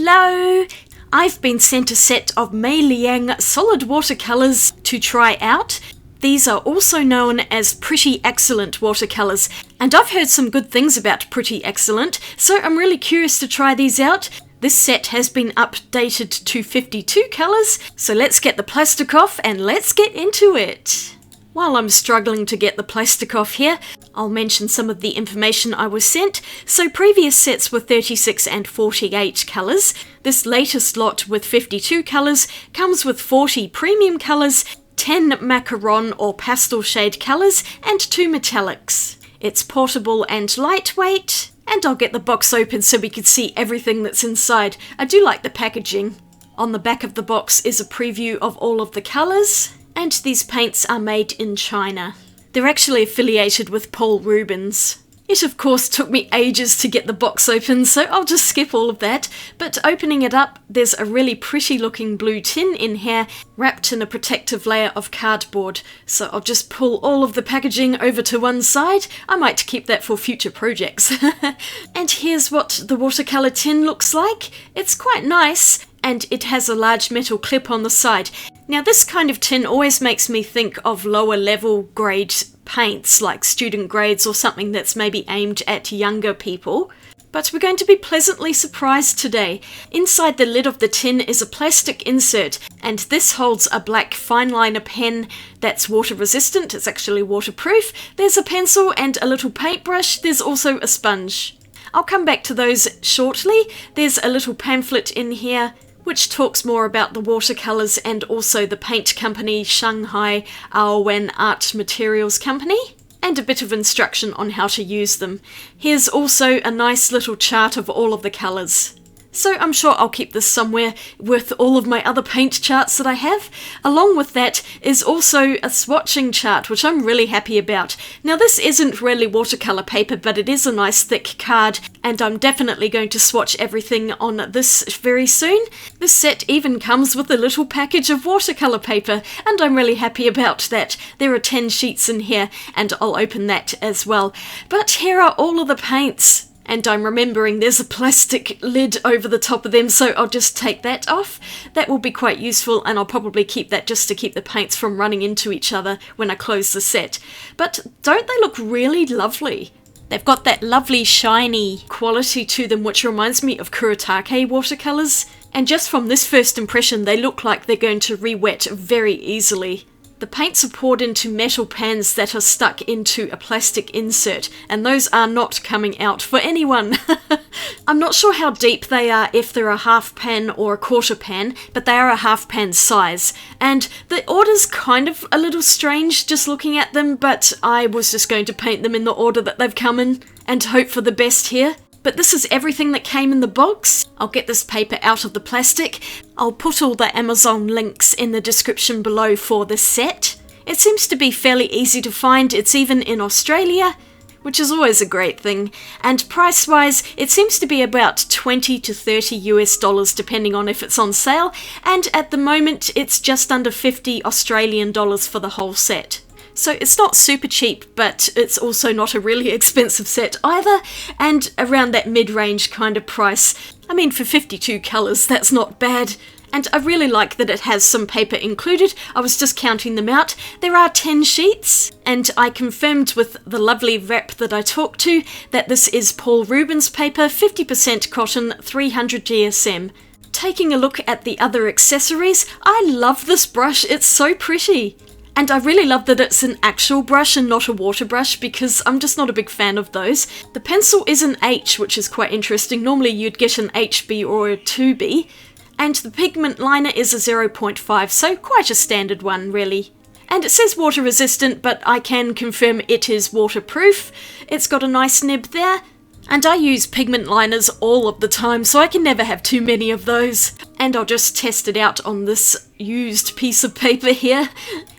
Hello! I've been sent a set of Meiliang solid watercolours to try out. These are also known as Pretty Excellent watercolours, and I've heard some good things about Pretty Excellent, so I'm really curious to try these out. This set has been updated to 52 colours, so let's get the plastic off and let's get into it. While I'm struggling to get the plastic off here, I'll mention some of the information I was sent. So previous sets were 36 and 48 colours. This latest lot with 52 colours comes with 40 premium colours, 10 macaron or pastel shade colours, and 2 metallics. It's portable and lightweight, and I'll get the box open so we can see everything that's inside. I do like the packaging. On the back of the box is a preview of all of the colours. And these paints are made in China. They're actually affiliated with Paul Rubens. It of course took me ages to get the box open, so I'll just skip all of that. But opening it up, there's a really pretty looking blue tin in here, wrapped in a protective layer of cardboard. So I'll just pull all of the packaging over to one side. I might keep that for future projects. And here's what the watercolour tin looks like. It's quite nice, and it has a large metal clip on the side. Now this kind of tin always makes me think of lower level grade paints, like student grades or something that's maybe aimed at younger people. But we're going to be pleasantly surprised today. Inside the lid of the tin is a plastic insert, and this holds a black fine liner pen that's water resistant. It's actually waterproof. There's a pencil and a little paintbrush. There's also a sponge. I'll come back to those shortly. There's a little pamphlet in here which talks more about the watercolours and also the paint company Shanghai Aowen Art Materials Company, and a bit of instruction on how to use them. Here's also a nice little chart of all of the colours. So I'm sure I'll keep this somewhere with all of my other paint charts that I have. Along with that is also a swatching chart, which I'm really happy about. Now this isn't really watercolour paper, but it is a nice thick card, and I'm definitely going to swatch everything on this very soon. This set even comes with a little package of watercolour paper, and I'm really happy about that. There are 10 sheets in here, and I'll open that as well. But here are all of the paints. And I'm remembering there's a plastic lid over the top of them, so I'll just take that off. That will be quite useful, and I'll probably keep that just to keep the paints from running into each other when I close the set. But don't they look really lovely? They've got that lovely shiny quality to them, which reminds me of Kuretake watercolours. And just from this first impression, they look like they're going to re-wet very easily. The paints are poured into metal pans that are stuck into a plastic insert, and those are not coming out for anyone. I'm not sure how deep they are, if they're a half pan or a quarter pan, but they are a half pan size. And the order's kind of a little strange just looking at them, but I was just going to paint them in the order that they've come in and hope for the best here. But this is everything that came in the box. I'll get this paper out of the plastic. I'll put all the Amazon links in the description below for this set. It seems to be fairly easy to find. It's even in Australia, which is always a great thing. And price-wise, it seems to be about 20 to 30 US dollars depending on if it's on sale. And at the moment, it's just under 50 Australian dollars for the whole set. So it's not super cheap, but it's also not a really expensive set either, and around that mid-range kind of price. I mean, for 52 colours, that's not bad. And I really like that it has some paper included. I was just counting them out. There are 10 sheets, and I confirmed with the lovely rep that I talked to that this is Paul Rubens paper, 50% cotton, 300 GSM. Taking a look at the other accessories, I love this brush, it's so pretty. And I really love that it's an actual brush and not a water brush, because I'm just not a big fan of those. The pencil is an H, which is quite interesting. Normally you'd get an HB or a 2B. And the pigment liner is a 0.5, so quite a standard one really. And it says water resistant, but I can confirm it is waterproof. It's got a nice nib there. And I use pigment liners all of the time, so I can never have too many of those. And I'll just test it out on this used piece of paper here.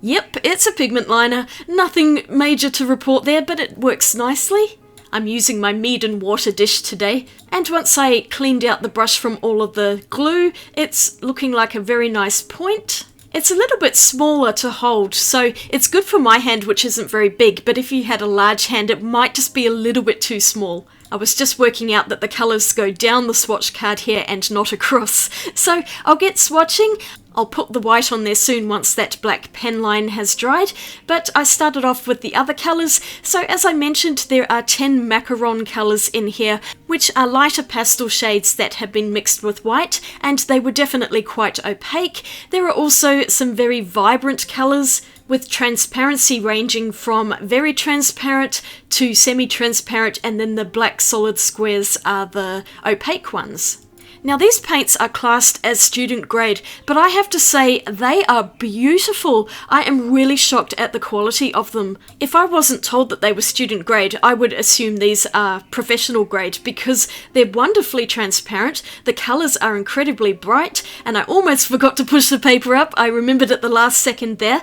Yep, it's a pigment liner. Nothing major to report there, but it works nicely. I'm using my Meiden water dish today, and once I cleaned out the brush from all of the glue, it's looking like a very nice point. It's a little bit smaller to hold, so it's good for my hand, which isn't very big, but if you had a large hand, it might just be a little bit too small. I was just working out that the colours go down the swatch card here and not across. So I'll get swatching. I'll put the white on there soon once that black pen line has dried, but I started off with the other colours. So as I mentioned, there are 10 macaron colours in here, which are lighter pastel shades that have been mixed with white, and they were definitely quite opaque. There are also some very vibrant colours, with transparency ranging from very transparent to semi-transparent, and then the black solid squares are the opaque ones. Now these paints are classed as student grade, but I have to say they are beautiful. I am really shocked at the quality of them. If I wasn't told that they were student grade, I would assume these are professional grade because they're wonderfully transparent, the colours are incredibly bright, and I almost forgot to push the paper up. I remembered at the last second there.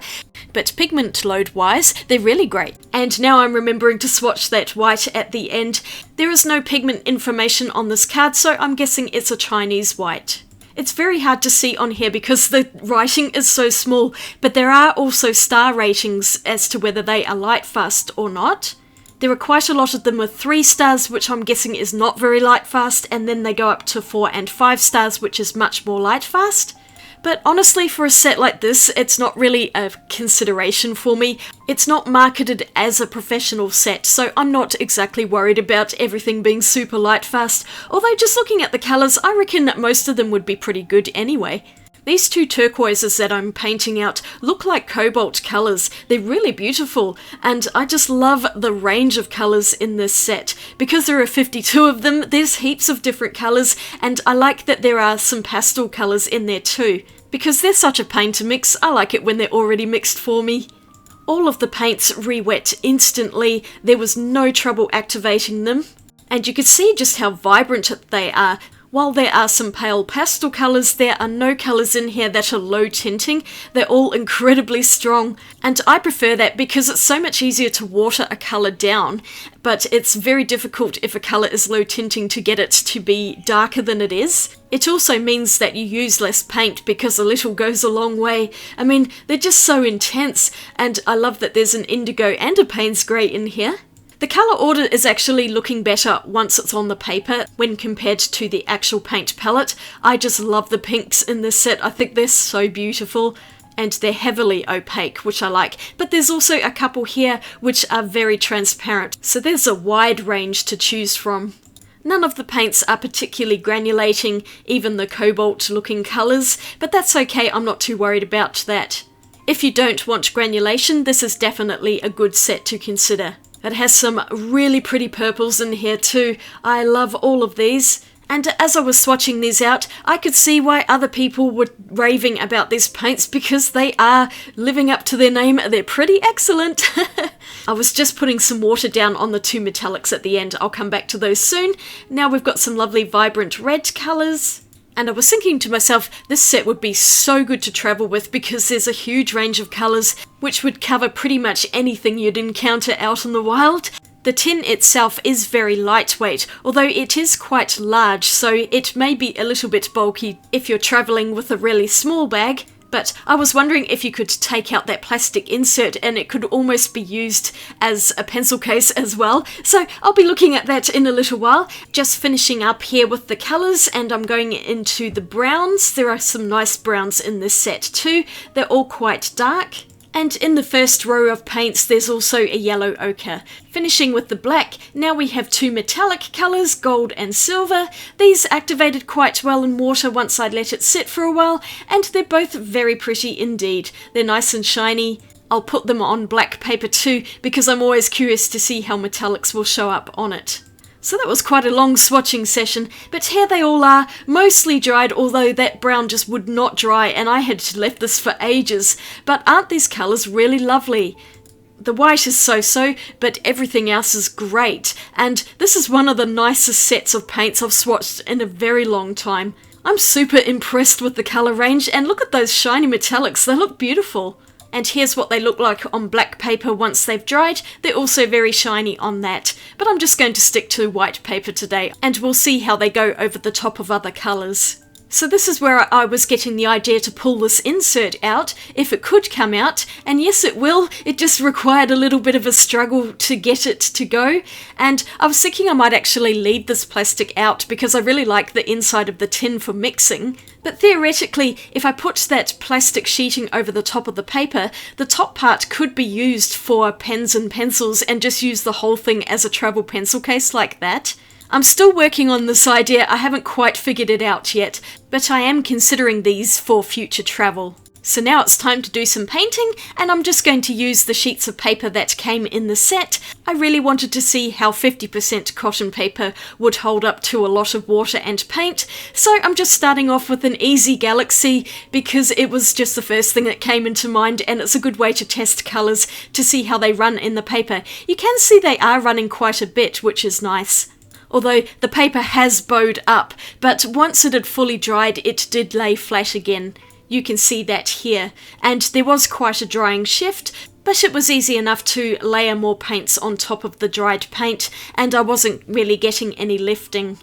But pigment load wise, they're really great. And now I'm remembering to swatch that white at the end. There is no pigment information on this card, so I'm guessing it's a Chinese white. It's very hard to see on here because the writing is so small, but there are also star ratings as to whether they are light fast or not. There are quite a lot of them with 3 stars, which I'm guessing is not very light fast, and then they go up to 4 and 5 stars, which is much more light fast. But honestly, for a set like this, it's not really a consideration for me. It's not marketed as a professional set, so I'm not exactly worried about everything being super light fast. Although just looking at the colours, I reckon that most of them would be pretty good anyway. These 2 turquoises that I'm painting out look like cobalt colours. They're really beautiful, and I just love the range of colours in this set. Because there are 52 of them, there's heaps of different colours, and I like that there are some pastel colours in there too. Because they're such a pain to mix, I like it when they're already mixed for me. All of the paints re-wet instantly, there was no trouble activating them, and you can see just how vibrant they are. While there are some pale pastel colours, there are no colours in here that are low tinting. They're all incredibly strong, and I prefer that because it's so much easier to water a colour down, but it's very difficult if a colour is low tinting to get it to be darker than it is. It also means that you use less paint because a little goes a long way. I mean, they're just so intense, and I love that there's an indigo and a Payne's grey in here. The colour order is actually looking better once it's on the paper when compared to the actual paint palette. I just love the pinks in this set. I think they're so beautiful, and they're heavily opaque, which I like. But there's also a couple here which are very transparent, so there's a wide range to choose from. None of the paints are particularly granulating, even the cobalt looking colours, but that's okay, I'm not too worried about that. If you don't want granulation, this is definitely a good set to consider. It has some really pretty purples in here too. I love all of these. And as I was swatching these out, I could see why other people were raving about these paints because they are living up to their name. They're pretty excellent. I was just putting some water down on the 2 metallics at the end. I'll come back to those soon. Now we've got some lovely vibrant red colours. And I was thinking to myself, this set would be so good to travel with because there's a huge range of colours which would cover pretty much anything you'd encounter out in the wild. The tin itself is very lightweight, although it is quite large, so it may be a little bit bulky if you're travelling with a really small bag. But I was wondering if you could take out that plastic insert and it could almost be used as a pencil case as well. So I'll be looking at that in a little while. Just finishing up here with the colours, and I'm going into the browns. There are some nice browns in this set too. They're all quite dark. And in the first row of paints, there's also a yellow ochre. Finishing with the black, now we have 2 metallic colours, gold and silver. These activated quite well in water once I'd let it sit for a while, and they're both very pretty indeed. They're nice and shiny. I'll put them on black paper too, because I'm always curious to see how metallics will show up on it. So that was quite a long swatching session, but here they all are, mostly dried, although that brown just would not dry and I had left this for ages. But aren't these colours really lovely? The white is so-so, but everything else is great, and this is one of the nicest sets of paints I've swatched in a very long time. I'm super impressed with the colour range, and look at those shiny metallics, they look beautiful. And here's what they look like on black paper once they've dried. They're also very shiny on that. But I'm just going to stick to white paper today, and we'll see how they go over the top of other colours. So this is where I was getting the idea to pull this insert out, if it could come out, and yes it will, it just required a little bit of a struggle to get it to go, and I was thinking I might actually leave this plastic out because I really like the inside of the tin for mixing, but theoretically if I put that plastic sheeting over the top of the paper, the top part could be used for pens and pencils and just use the whole thing as a travel pencil case like that. I'm still working on this idea, I haven't quite figured it out yet, but I am considering these for future travel. So now it's time to do some painting, and I'm just going to use the sheets of paper that came in the set. I really wanted to see how 50% cotton paper would hold up to a lot of water and paint, so I'm just starting off with an easy galaxy because it was just the first thing that came into mind, and it's a good way to test colours to see how they run in the paper. You can see they are running quite a bit, which is nice. Although the paper has bowed up, but once it had fully dried it did lay flat again. You can see that here, and there was quite a drying shift, but it was easy enough to layer more paints on top of the dried paint, and I wasn't really getting any lifting.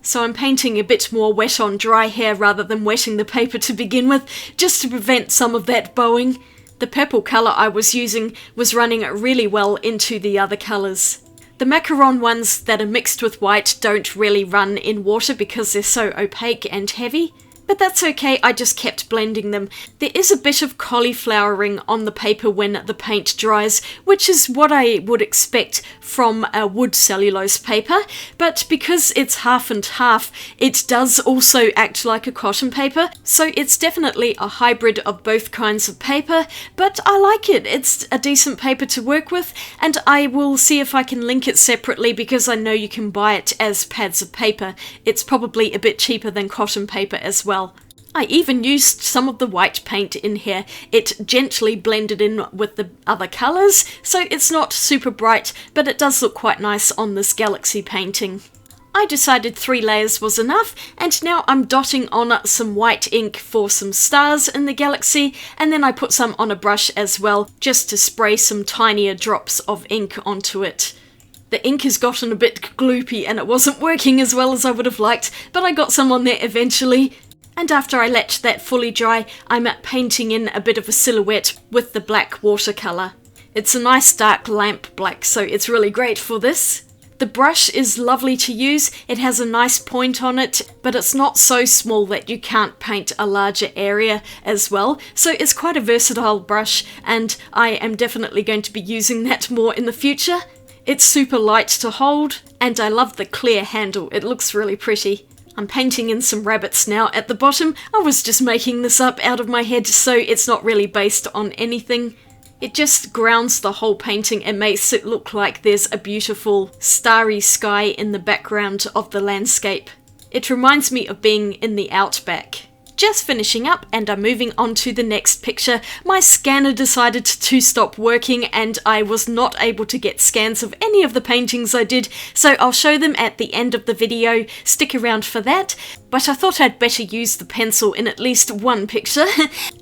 So I'm painting a bit more wet on dry here rather than wetting the paper to begin with, just to prevent some of that bowing. The purple colour I was using was running really well into the other colours. The macaron ones that are mixed with white don't really run in water because they're so opaque and heavy. But that's okay, I just kept blending them. There is a bit of cauliflowering on the paper when the paint dries, which is what I would expect from a wood cellulose paper, but because it's half and half, it does also act like a cotton paper, so it's definitely a hybrid of both kinds of paper, but I like it. It's a decent paper to work with, and I will see if I can link it separately because I know you can buy it as pads of paper. It's probably a bit cheaper than cotton paper as well. I even used some of the white paint in here. It gently blended in with the other colours, so it's not super bright, but it does look quite nice on this galaxy painting. I decided 3 layers was enough, and now I'm dotting on some white ink for some stars in the galaxy, and then I put some on a brush as well, just to spray some tinier drops of ink onto it. The ink has gotten a bit gloopy and it wasn't working as well as I would have liked, but I got some on there eventually. And after I let that fully dry, I'm painting in a bit of a silhouette with the black watercolour. It's a nice dark lamp black, so it's really great for this. The brush is lovely to use, it has a nice point on it, but it's not so small that you can't paint a larger area as well, so it's quite a versatile brush, and I am definitely going to be using that more in the future. It's super light to hold, and I love the clear handle, it looks really pretty. I'm painting in some rabbits now at the bottom. I was just making this up out of my head, so it's not really based on anything. It just grounds the whole painting and makes it look like there's a beautiful starry sky in the background of the landscape. It reminds me of being in the outback. Just finishing up and I'm moving on to the next picture. My scanner decided to stop working and I was not able to get scans of any of the paintings I did, so I'll show them at the end of the video. Stick around for that. But I thought I'd better use the pencil in at least one picture,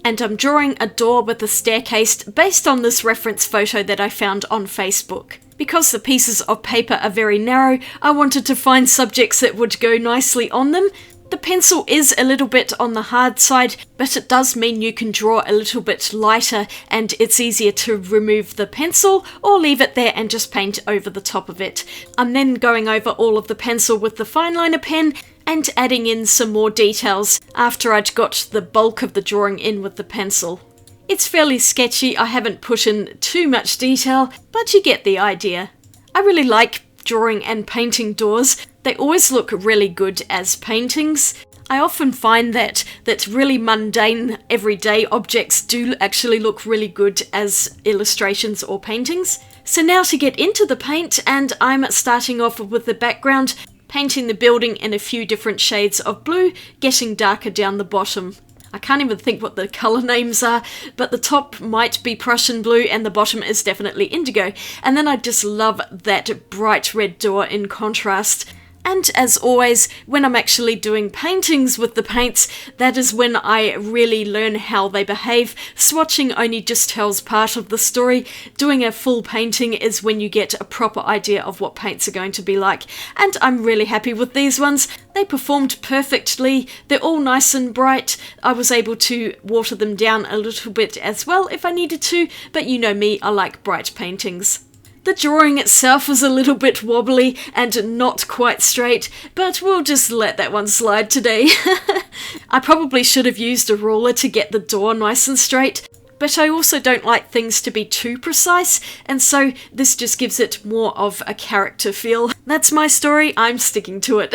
and I'm drawing a door with a staircase based on this reference photo that I found on Facebook. Because the pieces of paper are very narrow, I wanted to find subjects that would go nicely on them. The pencil is a little bit on the hard side, but it does mean you can draw a little bit lighter and it's easier to remove the pencil or leave it there and just paint over the top of it. I'm then going over all of the pencil with the fineliner pen and adding in some more details after I'd got the bulk of the drawing in with the pencil. It's fairly sketchy, I haven't put in too much detail, but you get the idea. I really like drawing and painting doors. They always look really good as paintings. I often find that really mundane, everyday objects do actually look really good as illustrations or paintings. So now to get into the paint, and I'm starting off with the background, painting the building in a few different shades of blue, getting darker down the bottom. I can't even think what the colour names are, but the top might be Prussian blue and the bottom is definitely indigo. And then I just love that bright red door in contrast. And as always, when I'm actually doing paintings with the paints, that is when I really learn how they behave. Swatching only just tells part of the story. Doing a full painting is when you get a proper idea of what paints are going to be like. And I'm really happy with these ones. They performed perfectly. They're all nice and bright. I was able to water them down a little bit as well if I needed to, but you know me, I like bright paintings. The drawing itself was a little bit wobbly and not quite straight, but we'll just let that one slide today. I probably should have used a ruler to get the door nice and straight, but I also don't like things to be too precise, and so this just gives it more of a character feel. That's my story, I'm sticking to it.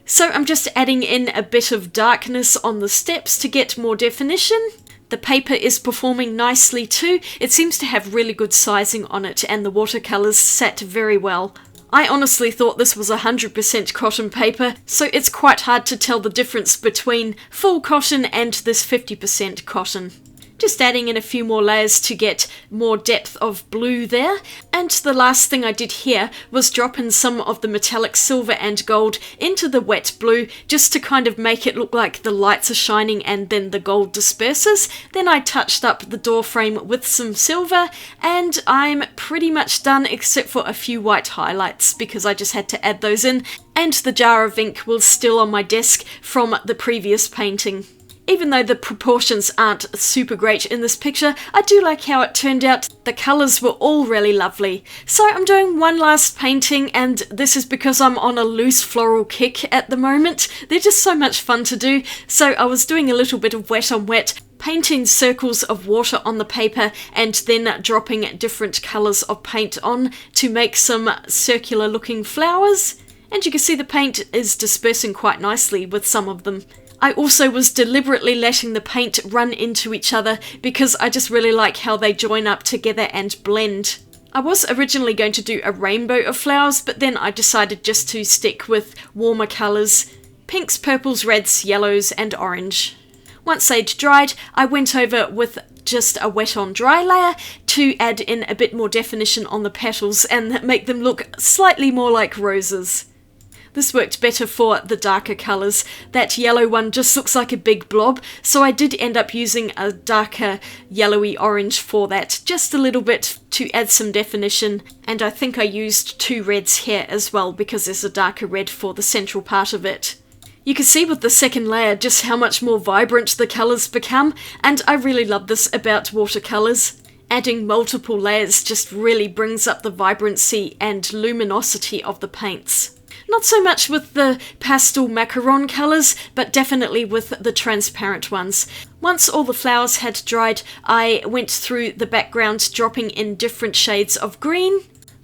So I'm just adding in a bit of darkness on the steps to get more definition. The paper is performing nicely too. It seems to have really good sizing on it and the watercolours sat very well. I honestly thought this was 100% cotton paper, so it's quite hard to tell the difference between full cotton and this 50% cotton. Just adding in a few more layers to get more depth of blue there. And the last thing I did here was drop in some of the metallic silver and gold into the wet blue, just to kind of make it look like the lights are shining and then the gold disperses. Then I touched up the door frame with some silver, and I'm pretty much done except for a few white highlights because I just had to add those in. And the jar of ink was still on my desk from the previous painting. Even though the proportions aren't super great in this picture, I do like how it turned out. The colours were all really lovely. So I'm doing one last painting, and this is because I'm on a loose floral kick at the moment. They're just so much fun to do. So I was doing a little bit of wet on wet, painting circles of water on the paper and then dropping different colours of paint on to make some circular looking flowers. And you can see the paint is dispersing quite nicely with some of them. I also was deliberately letting the paint run into each other because I just really like how they join up together and blend. I was originally going to do a rainbow of flowers, but then I decided just to stick with warmer colours: pinks, purples, reds, yellows and orange. Once they'd dried, I went over with just a wet on dry layer to add in a bit more definition on the petals and make them look slightly more like roses. This worked better for the darker colours. That yellow one just looks like a big blob, so I did end up using a darker yellowy orange for that, just a little bit to add some definition, and I think I used 2 reds here as well because there's a darker red for the central part of it. You can see with the second layer just how much more vibrant the colours become, and I really love this about watercolours. Adding multiple layers just really brings up the vibrancy and luminosity of the paints. Not so much with the pastel macaron colours, but definitely with the transparent ones. Once all the flowers had dried, I went through the background dropping in different shades of green,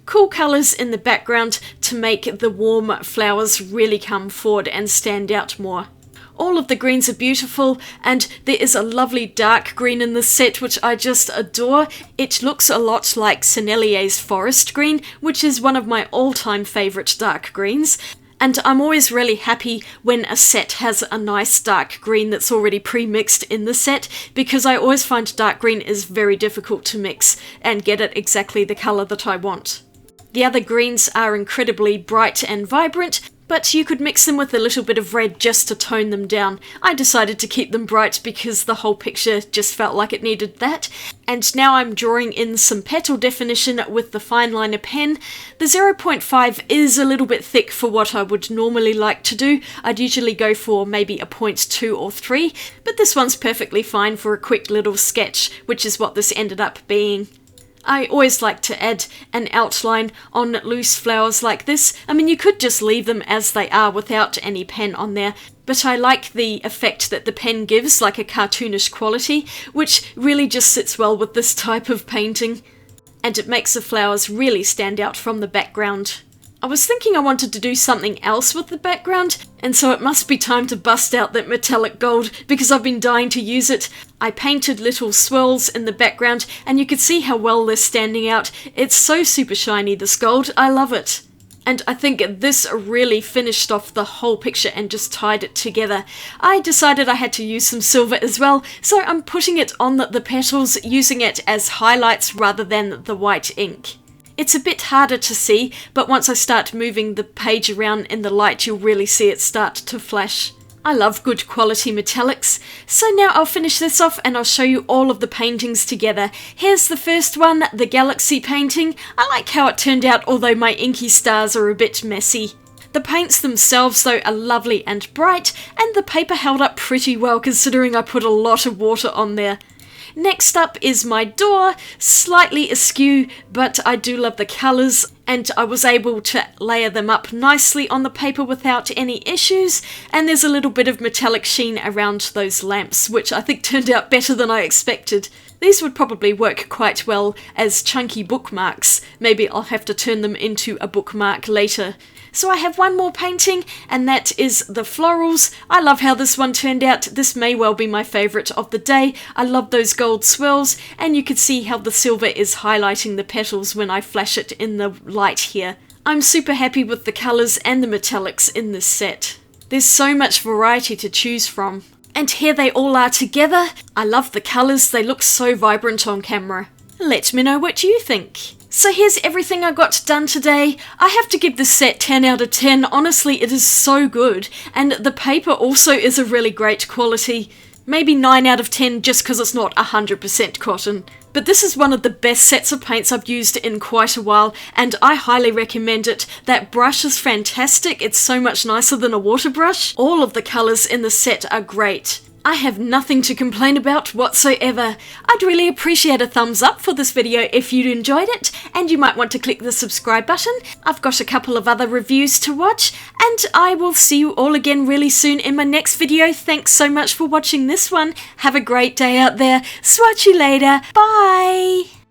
cool colours in the background to make the warm flowers really come forward and stand out more. All of the greens are beautiful, and there is a lovely dark green in this set which I just adore. It looks a lot like Sennelier's forest green, which is one of my all-time favourite dark greens. And I'm always really happy when a set has a nice dark green that's already pre-mixed in the set, because I always find dark green is very difficult to mix and get it exactly the colour that I want. The other greens are incredibly bright and vibrant, but you could mix them with a little bit of red just to tone them down. I decided to keep them bright because the whole picture just felt like it needed that. And now I'm drawing in some petal definition with the fine liner pen. The 0.5 is a little bit thick for what I would normally like to do. I'd usually go for maybe a 0.2 or 3, but this one's perfectly fine for a quick little sketch, which is what this ended up being. I always like to add an outline on loose flowers like this. I mean, you could just leave them as they are without any pen on there, but I like the effect that the pen gives, like a cartoonish quality, which really just sits well with this type of painting, and it makes the flowers really stand out from the background. I was thinking I wanted to do something else with the background, and so it must be time to bust out that metallic gold because I've been dying to use it. I painted little swirls in the background and you can see how well they're standing out. It's so super shiny, this gold. I love it. And I think this really finished off the whole picture and just tied it together. I decided I had to use some silver as well, so I'm putting it on the petals, using it as highlights rather than the white ink. It's a bit harder to see, but once I start moving the page around in the light, you'll really see it start to flash. I love good quality metallics. So now I'll finish this off and I'll show you all of the paintings together. Here's the first one, the galaxy painting. I like how it turned out, although my inky stars are a bit messy. The paints themselves though are lovely and bright, and the paper held up pretty well considering I put a lot of water on there. Next up is my door, slightly askew, but I do love the colours, and I was able to layer them up nicely on the paper without any issues, and there's a little bit of metallic sheen around those lamps, which I think turned out better than I expected. These would probably work quite well as chunky bookmarks. Maybe I'll have to turn them into a bookmark later. So I have one more painting, and that is the florals. I love how this one turned out. This may well be my favourite of the day. I love those gold swirls, and you can see how the silver is highlighting the petals when I flash it in the light here. I'm super happy with the colours and the metallics in this set. There's so much variety to choose from. And here they all are together. I love the colours, they look so vibrant on camera. Let me know what you think. So here's everything I got done today. I have to give this set 10 out of 10. Honestly, it is so good. And the paper also is a really great quality. Maybe 9 out of 10 just because it's not 100% cotton. But this is one of the best sets of paints I've used in quite a while, and I highly recommend it. That brush is fantastic. It's so much nicer than a water brush. All of the colours in the set are great. I have nothing to complain about whatsoever. I'd really appreciate a thumbs up for this video if you'd enjoyed it, and you might want to click the subscribe button. I've got a couple of other reviews to watch, and I will see you all again really soon in my next video. Thanks so much for watching this one. Have a great day out there. Swatch you later. Bye!